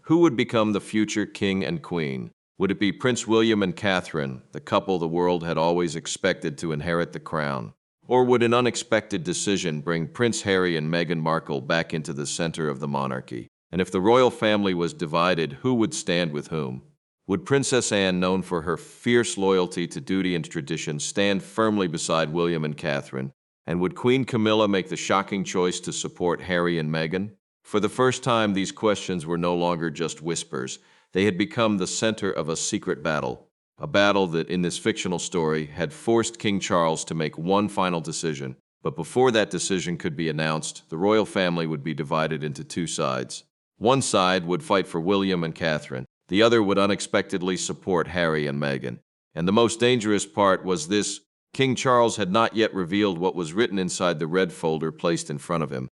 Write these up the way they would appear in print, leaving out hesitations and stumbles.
Who would become the future king and queen? Would it be Prince William and Catherine, the couple the world had always expected to inherit the crown? Or would an unexpected decision bring Prince Harry and Meghan Markle back into the center of the monarchy? And if the royal family was divided, who would stand with whom? Would Princess Anne, known for her fierce loyalty to duty and tradition, stand firmly beside William and Catherine? And would Queen Camilla make the shocking choice to support Harry and Meghan? For the first time, these questions were no longer just whispers. They had become the center of a secret battle, a battle that, in this fictional story, had forced King Charles to make one final decision. But before that decision could be announced, the royal family would be divided into two sides. One side would fight for William and Catherine. The other would unexpectedly support Harry and Meghan. And the most dangerous part was this: King Charles had not yet revealed what was written inside the red folder placed in front of him.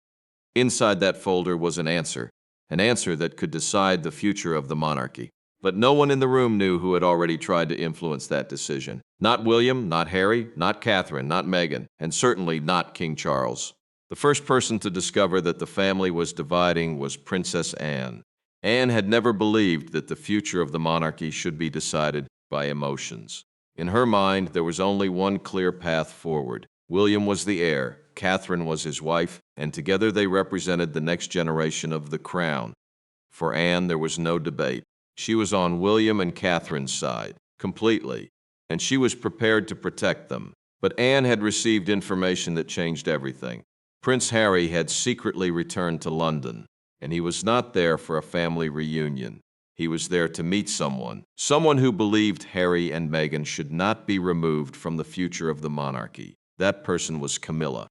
Inside that folder was an answer that could decide the future of the monarchy. But no one in the room knew who had already tried to influence that decision. Not William, not Harry, not Catherine, not Meghan, and certainly not King Charles. The first person to discover that the family was dividing was Princess Anne. Anne had never believed that the future of the monarchy should be decided by emotions. In her mind, there was only one clear path forward. William was the heir, Catherine was his wife, and together they represented the next generation of the crown. For Anne, there was no debate. She was on William and Catherine's side, completely, and she was prepared to protect them. But Anne had received information that changed everything. Prince Harry had secretly returned to London, and he was not there for a family reunion. He was there to meet someone who believed Harry and Meghan should not be removed from the future of the monarchy. That person was Camilla.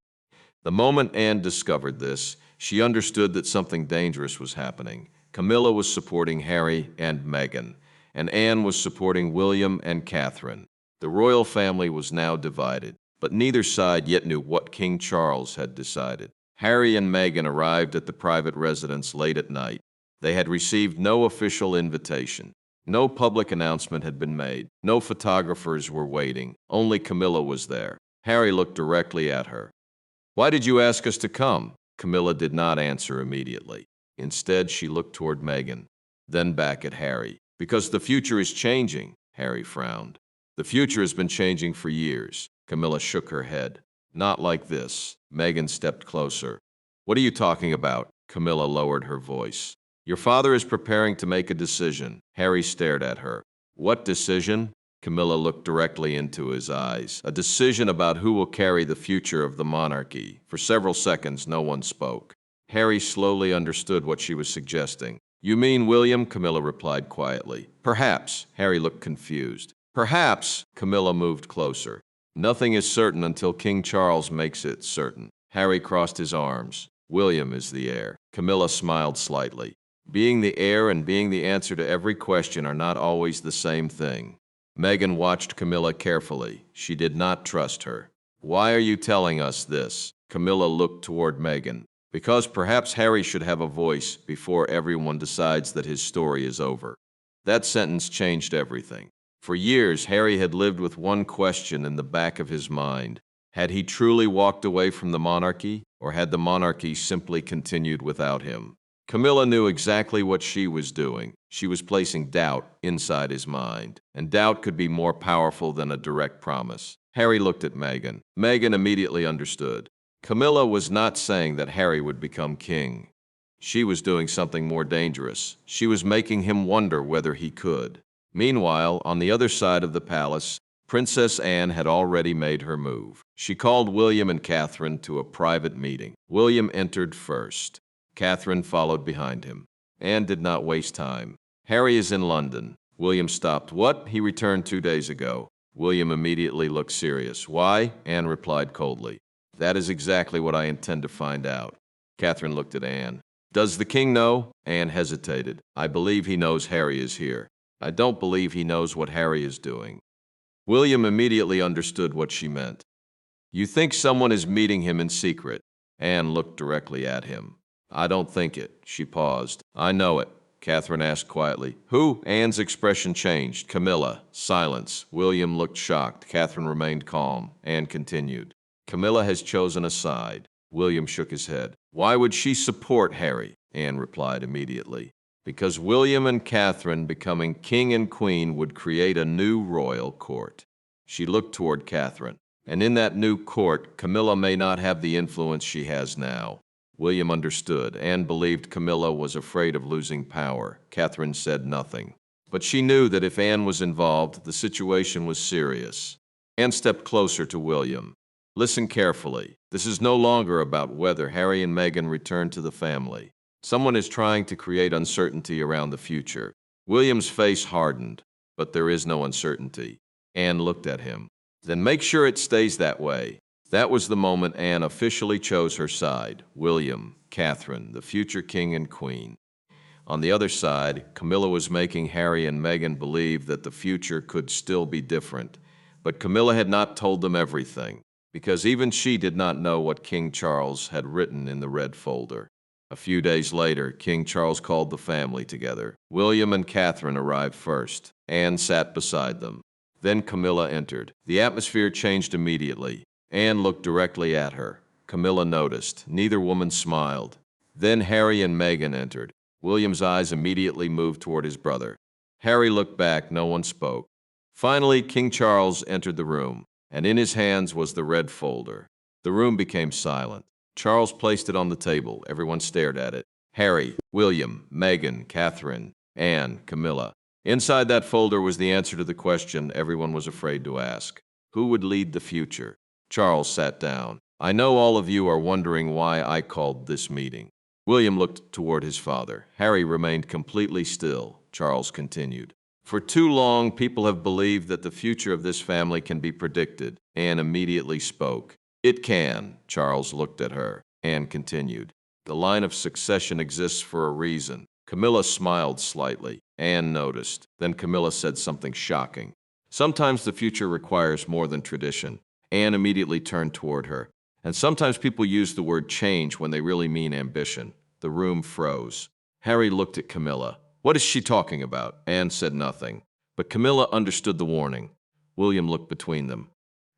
The moment Anne discovered this, she understood that something dangerous was happening. Camilla was supporting Harry and Meghan, and Anne was supporting William and Catherine. The royal family was now divided, but neither side yet knew what King Charles had decided. Harry and Meghan arrived at the private residence late at night. They had received no official invitation. No public announcement had been made. No photographers were waiting. Only Camilla was there. Harry looked directly at her. "Why did you ask us to come?" Camilla did not answer immediately. Instead, she looked toward Meghan, then back at Harry. "Because the future is changing," Harry frowned. "The future has been changing for years." Camilla shook her head. "Not like this." Meghan stepped closer. "What are you talking about?" Camilla lowered her voice. "Your father is preparing to make a decision." Harry stared at her. "What decision?" Camilla looked directly into his eyes. "A decision about who will carry the future of the monarchy." For several seconds, no one spoke. Harry slowly understood what she was suggesting. "You mean William?" Camilla replied quietly. "Perhaps." Harry looked confused. "Perhaps." Camilla moved closer. "Nothing is certain until King Charles makes it certain." Harry crossed his arms. "William is the heir." Camilla smiled slightly. "Being the heir and being the answer to every question are not always the same thing." Meghan watched Camilla carefully. She did not trust her. "Why are you telling us this?" Camilla looked toward Meghan. "Because perhaps Harry should have a voice before everyone decides that his story is over." That sentence changed everything. For years, Harry had lived with one question in the back of his mind. Had he truly walked away from the monarchy, or had the monarchy simply continued without him? Camilla knew exactly what she was doing. She was placing doubt inside his mind, and doubt could be more powerful than a direct promise. Harry looked at Meghan. Meghan immediately understood. Camilla was not saying that Harry would become king. She was doing something more dangerous. She was making him wonder whether he could. Meanwhile, on the other side of the palace, Princess Anne had already made her move. She called William and Catherine to a private meeting. William entered first. Catherine followed behind him. Anne did not waste time. "Harry is in London." William stopped. "What?" "He returned 2 days ago." William immediately looked serious. "Why?" Anne replied coldly. "That is exactly what I intend to find out." Catherine looked at Anne. "Does the king know?" Anne hesitated. "I believe he knows Harry is here. I don't believe he knows what Harry is doing." William immediately understood what she meant. "You think someone is meeting him in secret?" Anne looked directly at him. "I don't think it." She paused. "I know it." Catherine asked quietly. "Who?" Anne's expression changed. "Camilla." Silence. William looked shocked. Catherine remained calm. Anne continued. "Camilla has chosen a side." William shook his head. "Why would she support Harry?" Anne replied immediately. Because William and Catherine becoming king and queen would create a new royal court. She looked toward Catherine. And in that new court, Camilla may not have the influence she has now. William understood and believed Camilla was afraid of losing power. Catherine said nothing. But she knew that if Anne was involved, the situation was serious. Anne stepped closer to William. Listen carefully. This is no longer about whether Harry and Meghan return to the family. Someone is trying to create uncertainty around the future. William's face hardened, but there is no uncertainty. Anne looked at him. Then make sure it stays that way. That was the moment Anne officially chose her side. William, Catherine, the future king and queen. On the other side, Camilla was making Harry and Meghan believe that the future could still be different. But Camilla had not told them everything, because even she did not know what King Charles had written in the red folder. A few days later, King Charles called the family together. William and Catherine arrived first. Anne sat beside them. Then Camilla entered. The atmosphere changed immediately. Anne looked directly at her. Camilla noticed. Neither woman smiled. Then Harry and Meghan entered. William's eyes immediately moved toward his brother. Harry looked back. No one spoke. Finally, King Charles entered the room, and in his hands was the red folder. The room became silent. Charles placed it on the table. Everyone stared at it. Harry, William, Meghan, Catherine, Anne, Camilla. Inside that folder was the answer to the question everyone was afraid to ask. Who would lead the future? Charles sat down. I know all of you are wondering why I called this meeting. William looked toward his father. Harry remained completely still. Charles continued. For too long, people have believed that the future of this family can be predicted. Anne immediately spoke. It can. Charles looked at her. Anne continued. The line of succession exists for a reason. Camilla smiled slightly. Anne noticed. Then Camilla said something shocking. Sometimes the future requires more than tradition. Anne immediately turned toward her. And sometimes people use the word change when they really mean ambition. The room froze. Harry looked at Camilla. What is she talking about? Anne said nothing. But Camilla understood the warning. William looked between them.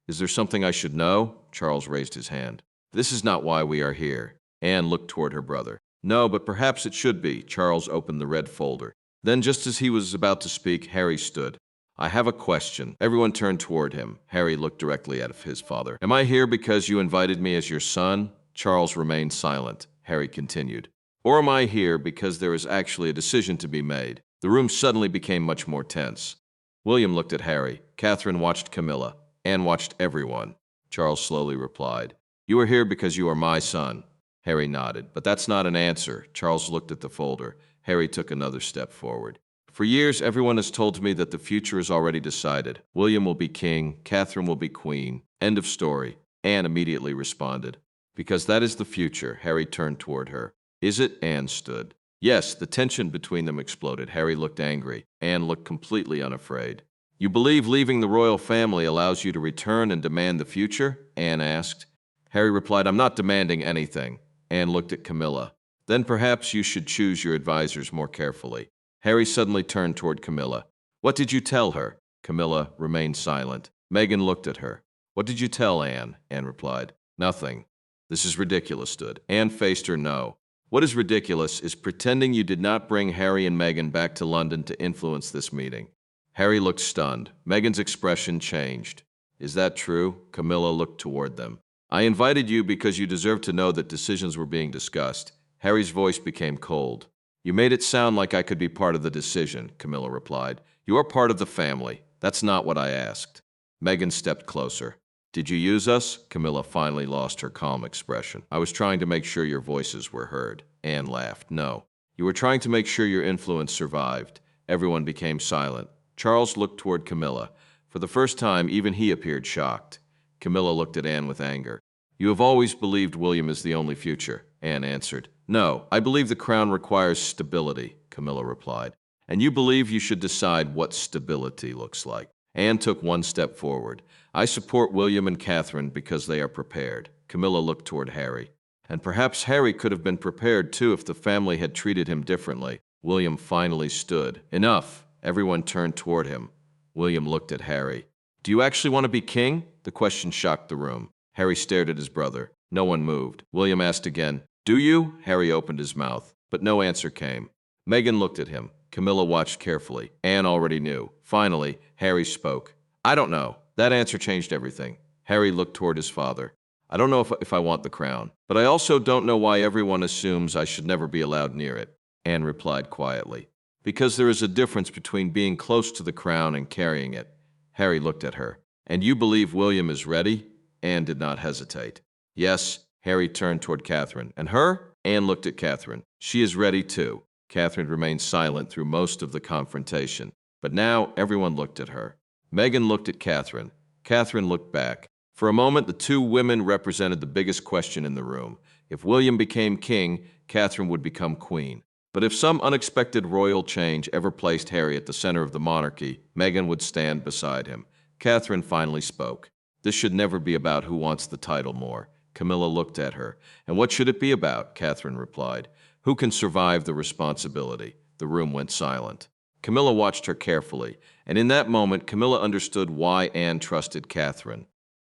Is there something I should know? Charles raised his hand. This is not why we are here. Anne looked toward her brother. No, but perhaps it should be. Charles opened the red folder. Then, just as he was about to speak, Harry stood. I have a question. Everyone turned toward him. Harry looked directly at his father. Am I here because you invited me as your son? Charles remained silent. Harry continued. Or am I here because there is actually a decision to be made? The room suddenly became much more tense. William looked at Harry. Catherine watched Camilla. Anne watched everyone. Charles slowly replied. You are here because you are my son. Harry nodded. But that's not an answer. Charles looked at the folder. Harry took another step forward. For years, everyone has told me that the future is already decided. William will be king. Catherine will be queen. End of story. Anne immediately responded. Because that is the future. Harry turned toward her. Is it? Anne stood. Yes, the tension between them exploded. Harry looked angry. Anne looked completely unafraid. You believe leaving the royal family allows you to return and demand the future? Anne asked. Harry replied, I'm not demanding anything. Anne looked at Camilla. Then perhaps you should choose your advisors more carefully. Harry suddenly turned toward Camilla. What did you tell her? Camilla remained silent. Meghan looked at her. What did you tell Anne? Anne replied. Nothing. This is ridiculous, stood. Anne faced her no. What is ridiculous is pretending you did not bring Harry and Meghan back to London to influence this meeting. Harry looked stunned. Meghan's expression changed. Is that true? Camilla looked toward them. I invited you because you deserve to know that decisions were being discussed. Harry's voice became cold. You made it sound like I could be part of the decision, Camilla replied. You are part of the family. That's not what I asked. Meghan stepped closer. Did you use us? Camilla finally lost her calm expression. I was trying to make sure your voices were heard. Anne laughed. No. You were trying to make sure your influence survived. Everyone became silent. Charles looked toward Camilla. For the first time, even he appeared shocked. Camilla looked at Anne with anger. You have always believed William is the only future, Anne answered. No, I believe the crown requires stability, Camilla replied. And you believe you should decide what stability looks like. Anne took one step forward. I support William and Catherine because they are prepared. Camilla looked toward Harry. And perhaps Harry could have been prepared too if the family had treated him differently. William finally stood. Enough. Everyone turned toward him. William looked at Harry. Do you actually want to be king? The question shocked the room. Harry stared at his brother. No one moved. William asked again, Do you? Harry opened his mouth, but no answer came. Meghan looked at him. Camilla watched carefully. Anne already knew. Finally, Harry spoke. I don't know. That answer changed everything. Harry looked toward his father. I don't know if I want the crown, but I also don't know why everyone assumes I should never be allowed near it, Anne replied quietly. Because there is a difference between being close to the crown and carrying it. Harry looked at her. And you believe William is ready? Anne did not hesitate. Yes. Harry turned toward Catherine. And her? Anne looked at Catherine. She is ready too. Catherine remained silent through most of the confrontation. But now everyone looked at her. Meghan looked at Catherine. Catherine looked back. For a moment, the two women represented the biggest question in the room. If William became king, Catherine would become queen. But if some unexpected royal change ever placed Harry at the center of the monarchy, Meghan would stand beside him. Catherine finally spoke. This should never be about who wants the title more. Camilla looked at her. And what should it be about? Catherine replied. Who can survive the responsibility? The room went silent. Camilla watched her carefully, and in that moment, Camilla understood why Anne trusted Catherine.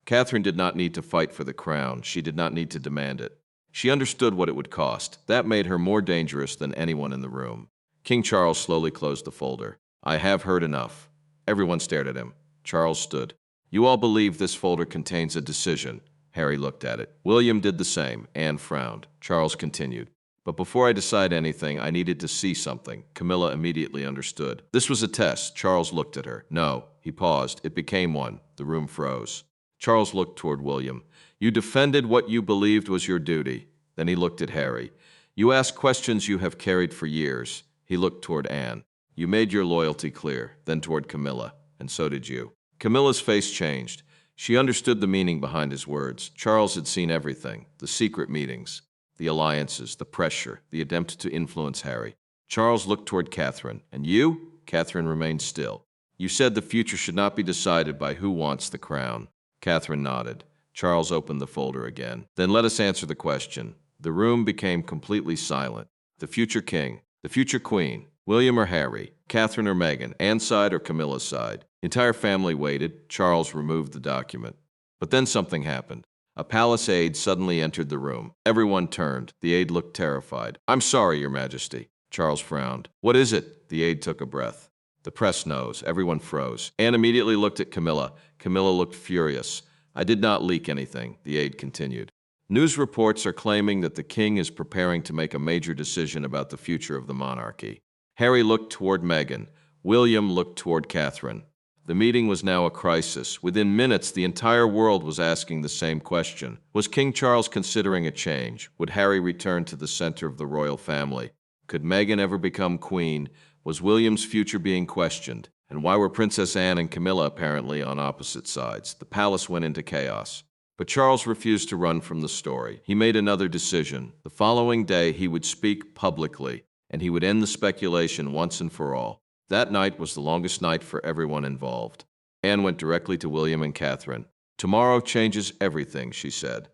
Catherine did not need to fight for the crown. She did not need to demand it. She understood what it would cost. That made her more dangerous than anyone in the room. King Charles slowly closed the folder. I have heard enough. Everyone stared at him. Charles stood. You all believe this folder contains a decision. Harry looked at it. William did the same. Anne frowned. Charles continued. But before I decide anything, I needed to see something. Camilla immediately understood. This was a test. Charles looked at her. No. He paused. It became one. The room froze. Charles looked toward William. You defended what you believed was your duty. Then he looked at Harry. You asked questions you have carried for years. He looked toward Anne. You made your loyalty clear. Then toward Camilla. And so did you. Camilla's face changed. She understood the meaning behind his words. Charles had seen everything. The secret meetings. The alliances, the pressure, the attempt to influence Harry. Charles looked toward Catherine. And you? Catherine remained still. You said the future should not be decided by who wants the crown. Catherine nodded. Charles opened the folder again. Then let us answer the question. The room became completely silent. The future king, the future queen, William or Harry, Catherine or Meghan, Anne's side or Camilla's side. The entire family waited. Charles removed the document. But then something happened. A palace aide suddenly entered the room. Everyone turned. The aide looked terrified. I'm sorry, Your Majesty. Charles frowned. What is it? The aide took a breath. The press knows. Everyone froze. Anne immediately looked at Camilla. Camilla looked furious. I did not leak anything, the aide continued. News reports are claiming that the king is preparing to make a major decision about the future of the monarchy. Harry looked toward Meghan. William looked toward Catherine. The meeting was now a crisis. Within minutes, the entire world was asking the same question. Was King Charles considering a change? Would Harry return to the center of the royal family? Could Meghan ever become queen? Was William's future being questioned? And why were Princess Anne and Camilla apparently on opposite sides? The palace went into chaos. But Charles refused to run from the story. He made another decision. The following day, he would speak publicly, and he would end the speculation once and for all. That night was the longest night for everyone involved. Anne went directly to William and Catherine. Tomorrow changes everything, she said.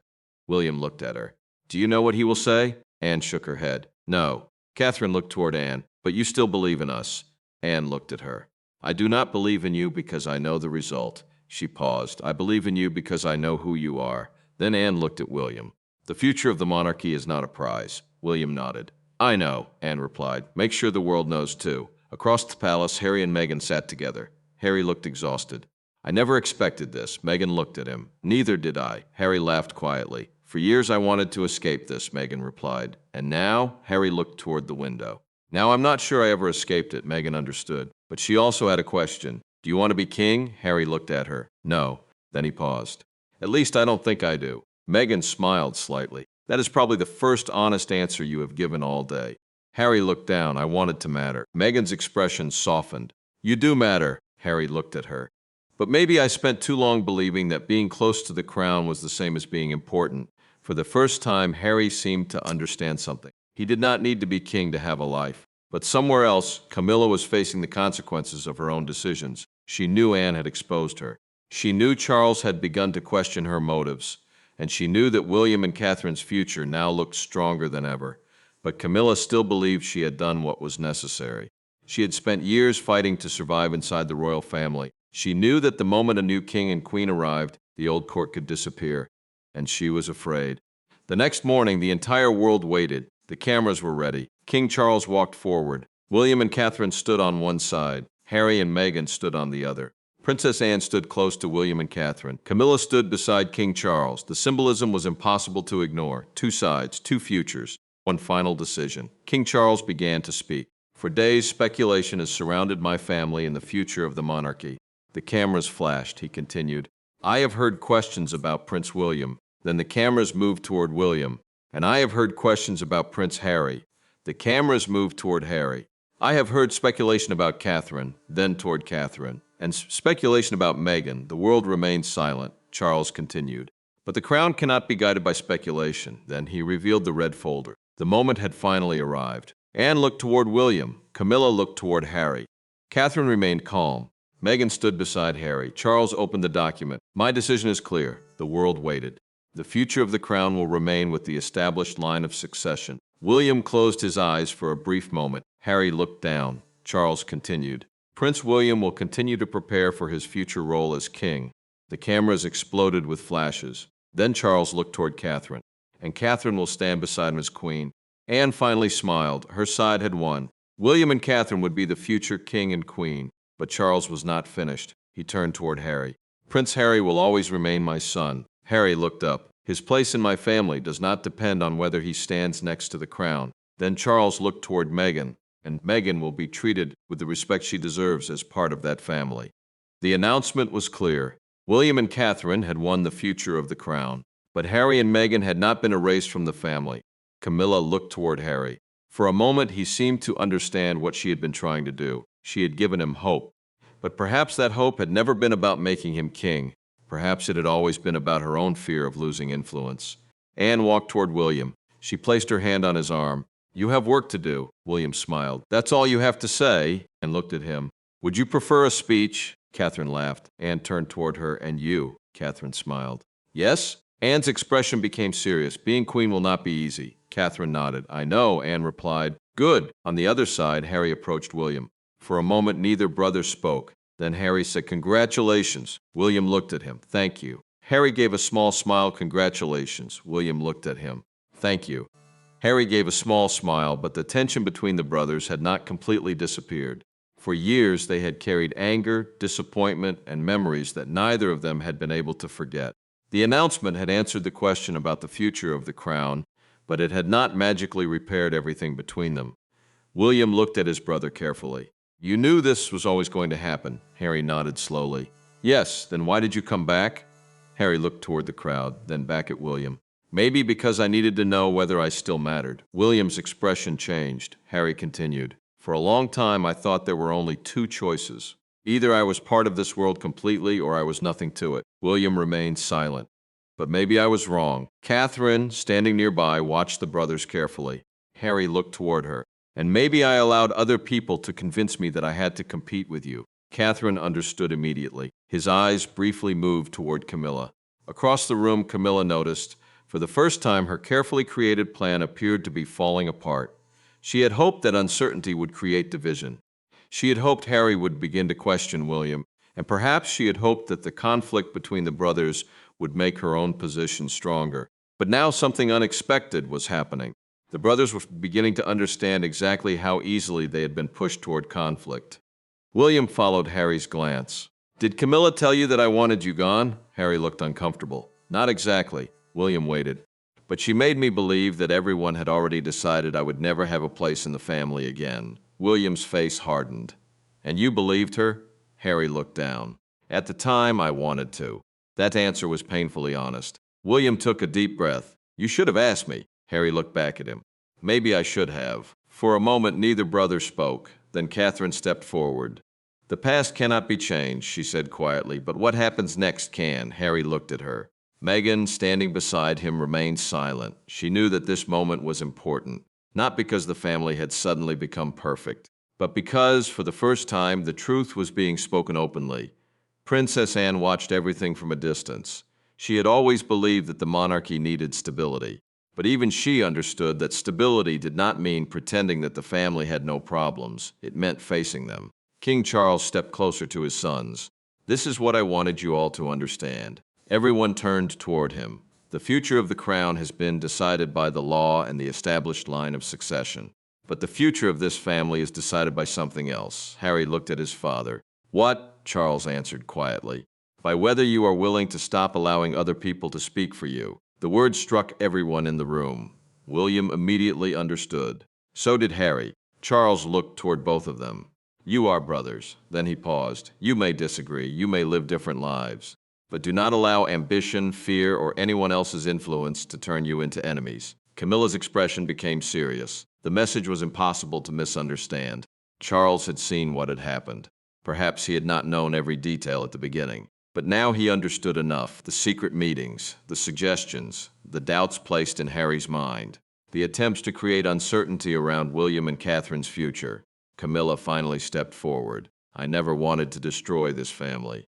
William looked at her. Do you know what he will say? Anne shook her head. No. Catherine looked toward Anne. But you still believe in us. Anne looked at her. I do not believe in you because I know the result. She paused. I believe in you because I know who you are. Then Anne looked at William. The future of the monarchy is not a prize. William nodded. I know, Anne replied. Make sure the world knows too. Across the palace, Harry and Meghan sat together. Harry looked exhausted. I never expected this. Meghan looked at him. Neither did I. Harry laughed quietly. For years I wanted to escape this, Meghan replied. And now? Harry looked toward the window. Now I'm not sure I ever escaped it, Meghan understood. But she also had a question. Do you want to be king? Harry looked at her. No. Then he paused. At least I don't think I do. Meghan smiled slightly. That is probably the first honest answer you have given all day. Harry looked down. I wanted to matter. Meghan's expression softened. You do matter. Harry looked at her. But maybe I spent too long believing that being close to the crown was the same as being important. For the first time, Harry seemed to understand something. He did not need to be king to have a life. But somewhere else, Camilla was facing the consequences of her own decisions. She knew Anne had exposed her. She knew Charles had begun to question her motives. And she knew that William and Catherine's future now looked stronger than ever. But Camilla still believed she had done what was necessary. She had spent years fighting to survive inside the royal family. She knew that the moment a new king and queen arrived, the old court could disappear. And she was afraid. The next morning, the entire world waited. The cameras were ready. King Charles walked forward. William and Catherine stood on one side. Harry and Meghan stood on the other. Princess Anne stood close to William and Catherine. Camilla stood beside King Charles. The symbolism was impossible to ignore. Two sides, two futures, one final decision. King Charles began to speak. For days, speculation has surrounded my family and the future of the monarchy. The cameras flashed. He continued, I have heard questions about Prince William. Then the cameras moved toward William. And I have heard questions about Prince Harry. The cameras moved toward Harry. I have heard speculation about Catherine, then toward Catherine, and speculation about Meghan. The world remained silent. Charles continued. But the crown cannot be guided by speculation. Then he revealed the red folder. The moment had finally arrived. Anne looked toward William. Camilla looked toward Harry. Catherine remained calm. Meghan stood beside Harry. Charles opened the document. My decision is clear. The world waited. The future of the crown will remain with the established line of succession. William closed his eyes for a brief moment. Harry looked down. Charles continued. Prince William will continue to prepare for his future role as king. The cameras exploded with flashes. Then Charles looked toward Catherine. And Catherine will stand beside him as queen. Anne finally smiled. Her side had won. William and Catherine would be the future king and queen. But Charles was not finished. He turned toward Harry. Prince Harry will always remain my son. Harry looked up. His place in my family does not depend on whether he stands next to the crown. Then Charles looked toward Meghan, and Meghan will be treated with the respect she deserves as part of that family. The announcement was clear. William and Catherine had won the future of the crown, but Harry and Meghan had not been erased from the family. Camilla looked toward Harry. For a moment, he seemed to understand what she had been trying to do. She had given him hope. But perhaps that hope had never been about making him king. Perhaps it had always been about her own fear of losing influence. Anne walked toward William. She placed her hand on his arm. You have work to do, William smiled. That's all you have to say, and looked at him. Would you prefer a speech? Catherine laughed. Anne turned toward her. And you? Catherine smiled. Yes? Anne's expression became serious. Being queen will not be easy. Catherine nodded. I know, Anne replied. Good. On the other side, Harry approached William. For a moment, neither brother spoke. Then Harry said, Congratulations. William looked at him. Thank you. Harry gave a small smile. Congratulations. William looked at him. Thank you. Harry gave a small smile, but the tension between the brothers had not completely disappeared. For years, they had carried anger, disappointment, and memories that neither of them had been able to forget. The announcement had answered the question about the future of the crown, but it had not magically repaired everything between them. William looked at his brother carefully. You knew this was always going to happen. Harry nodded slowly. Yes, then why did you come back? Harry looked toward the crowd, then back at William. Maybe because I needed to know whether I still mattered. William's expression changed. Harry continued. For a long time, I thought there were only two choices. Either I was part of this world completely or I was nothing to it. William remained silent. But maybe I was wrong. Catherine, standing nearby, watched the brothers carefully. Harry looked toward her. And maybe I allowed other people to convince me that I had to compete with you. Catherine understood immediately. His eyes briefly moved toward Camilla. Across the room, Camilla noticed. For the first time, her carefully created plan appeared to be falling apart. She had hoped that uncertainty would create division. She had hoped Harry would begin to question William, and perhaps she had hoped that the conflict between the brothers would make her own position stronger. But now something unexpected was happening. The brothers were beginning to understand exactly how easily they had been pushed toward conflict. William followed Harry's glance. Did Camilla tell you that I wanted you gone? Harry looked uncomfortable. Not exactly. William waited. But she made me believe that everyone had already decided I would never have a place in the family again. William's face hardened. And you believed her? Harry looked down. At the time, I wanted to. That answer was painfully honest. William took a deep breath. You should have asked me. Harry looked back at him. Maybe I should have. For a moment, neither brother spoke. Then Catherine stepped forward. The past cannot be changed, she said quietly, but what happens next can. Harry looked at her. Meghan, standing beside him, remained silent. She knew that this moment was important, not because the family had suddenly become perfect, but because, for the first time, the truth was being spoken openly. Princess Anne watched everything from a distance. She had always believed that the monarchy needed stability. But even she understood that stability did not mean pretending that the family had no problems. It meant facing them. King Charles stepped closer to his sons. This is what I wanted you all to understand. Everyone turned toward him. The future of the crown has been decided by the law and the established line of succession. But the future of this family is decided by something else. Harry looked at his father. What? Charles answered quietly. By whether you are willing to stop allowing other people to speak for you. The word struck everyone in the room. William immediately understood. So did Harry. Charles looked toward both of them. You are brothers. Then he paused. You may disagree. You may live different lives. But do not allow ambition, fear, or anyone else's influence to turn you into enemies. Camilla's expression became serious. The message was impossible to misunderstand. Charles had seen what had happened. Perhaps he had not known every detail at the beginning. But now he understood enough. The secret meetings, the suggestions, the doubts placed in Harry's mind, the attempts to create uncertainty around William and Catherine's future. Camilla finally stepped forward. I never wanted to destroy this family.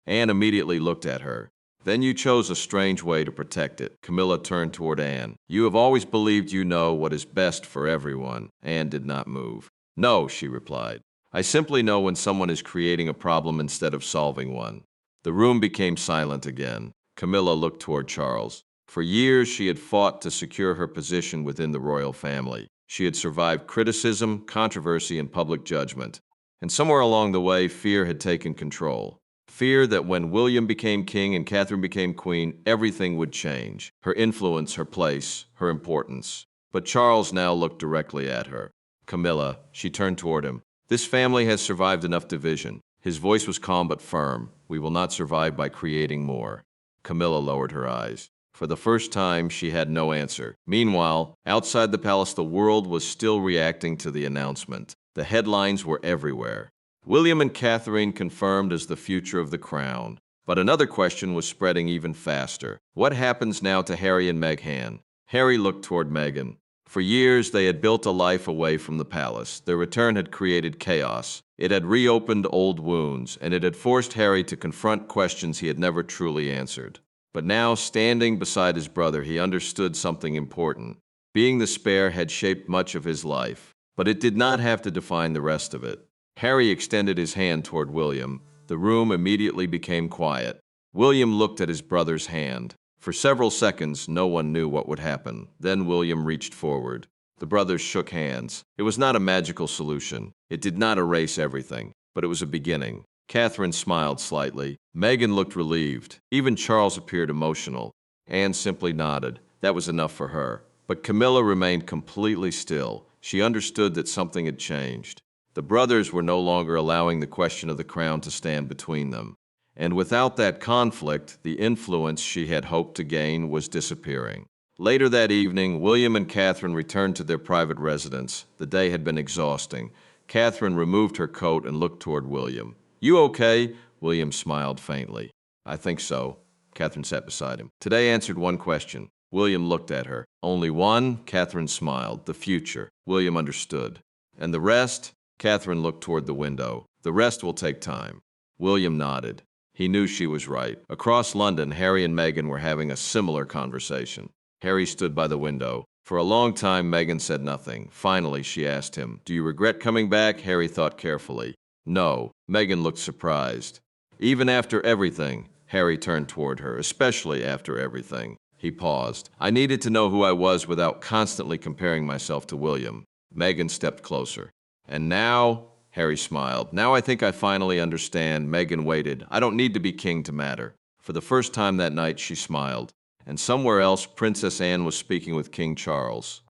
Anne immediately looked at her. Then you chose a strange way to protect it. Camilla turned toward Anne. You have always believed you know what is best for everyone. Anne did not move. No, she replied. I simply know when someone is creating a problem instead of solving one. The room became silent again. Camilla looked toward Charles. For years, she had fought to secure her position within the royal family. She had survived criticism, controversy, and public judgment. And somewhere along the way, fear had taken control. Fear that when William became king and Catherine became queen, everything would change. Her influence, her place, her importance. But Charles now looked directly at her. Camilla, she turned toward him. This family has survived enough division. His voice was calm but firm. We will not survive by creating more. Camilla lowered her eyes. For the first time, she had no answer. Meanwhile, outside the palace, the world was still reacting to the announcement. The headlines were everywhere. William and Catherine confirmed as the future of the crown. But another question was spreading even faster. What happens now to Harry and Meghan? Harry looked toward Meghan. For years, they had built a life away from the palace. Their return had created chaos. It had reopened old wounds, and it had forced Harry to confront questions he had never truly answered. But now, standing beside his brother, he understood something important. Being the spare had shaped much of his life, but it did not have to define the rest of it. Harry extended his hand toward William. The room immediately became quiet. William looked at his brother's hand. For several seconds, no one knew what would happen. Then William reached forward. The brothers shook hands. It was not a magical solution. It did not erase everything, but it was a beginning. Catherine smiled slightly. Meghan looked relieved. Even Charles appeared emotional. Anne simply nodded. That was enough for her. But Camilla remained completely still. She understood that something had changed. The brothers were no longer allowing the question of the crown to stand between them. And without that conflict, the influence she had hoped to gain was disappearing. Later that evening, William and Catherine returned to their private residence. The day had been exhausting. Catherine removed her coat and looked toward William. You okay? William smiled faintly. I think so. Catherine sat beside him. Today answered one question. William looked at her. Only one? Catherine smiled. The future. William understood. And the rest? Catherine looked toward the window. The rest will take time. William nodded. He knew she was right. Across London, Harry and Meghan were having a similar conversation. Harry stood by the window. For a long time, Meghan said nothing. Finally, she asked him, Do you regret coming back? Harry thought carefully. No. Meghan looked surprised. Even after everything, Harry turned toward her, especially after everything. He paused. I needed to know who I was without constantly comparing myself to William. Meghan stepped closer. And now, Harry smiled. Now I think I finally understand. Meghan waited. I don't need to be king to matter. For the first time that night, she smiled. And somewhere else, Princess Anne was speaking with King Charles.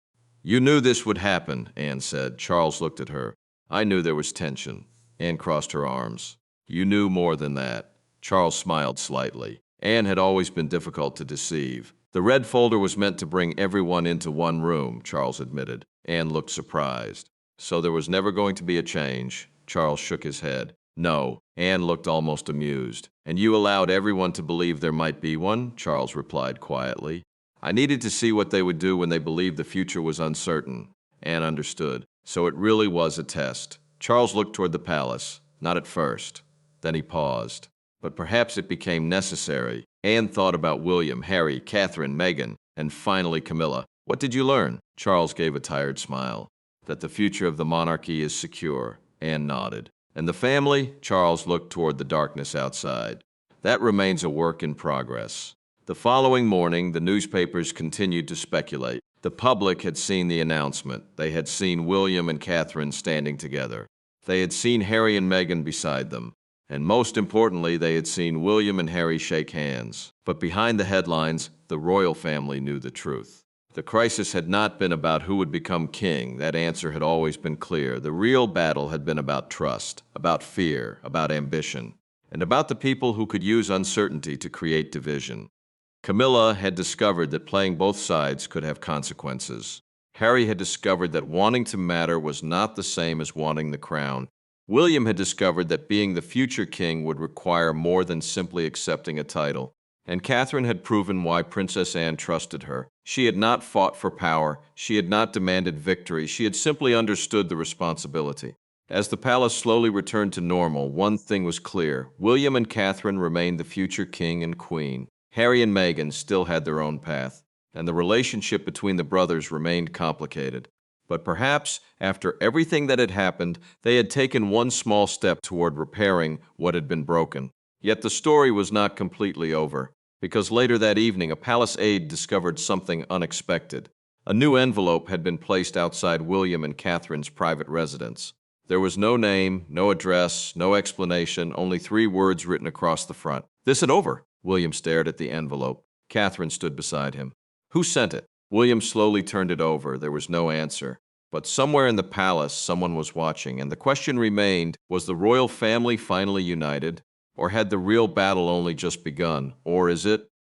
You knew this would happen, Anne said. Charles looked at her. I knew there was tension. Anne crossed her arms. You knew more than that. Charles smiled slightly. Anne had always been difficult to deceive. The red folder was meant to bring everyone into one room, Charles admitted. Anne looked surprised. So there was never going to be a change. Charles shook his head. No. Anne looked almost amused. And you allowed everyone to believe there might be one? Charles replied quietly. I needed to see what they would do when they believed the future was uncertain. Anne understood. So it really was a test. Charles looked toward the palace. Not at first. Then he paused. But perhaps it became necessary. Anne thought about William, Harry, Catherine, Meghan, and finally Camilla. What did you learn? Charles gave a tired smile. That the future of the monarchy is secure. Anne nodded. And the family? Charles looked toward the darkness outside. That remains a work in progress. The following morning, the newspapers continued to speculate. The public had seen the announcement. They had seen William and Catherine standing together. They had seen Harry and Meghan beside them. And most importantly, they had seen William and Harry shake hands. But behind the headlines, the royal family knew the truth. The crisis had not been about who would become king. That answer had always been clear. The real battle had been about trust, about fear, about ambition, and about the people who could use uncertainty to create division. Camilla had discovered that playing both sides could have consequences. Harry had discovered that wanting to matter was not the same as wanting the crown. William had discovered that being the future king would require more than simply accepting a title. And Catherine had proven why Princess Anne trusted her. She had not fought for power. She had not demanded victory. She had simply understood the responsibility. As the palace slowly returned to normal, one thing was clear. William and Catherine remained the future king and queen. Harry and Meghan still had their own path, and the relationship between the brothers remained complicated. But perhaps, after everything that had happened, they had taken one small step toward repairing what had been broken. Yet the story was not completely over, because later that evening a palace aide discovered something unexpected. A new envelope had been placed outside William and Catherine's private residence. There was no name, no address, no explanation, only 3 words written across the front. "This and over." William stared at the envelope. Catherine stood beside him. "Who sent it?" William slowly turned it over. There was no answer. But somewhere in the palace, someone was watching, and the question remained, was the royal family finally united? Or had the real battle only just begun? Or is it?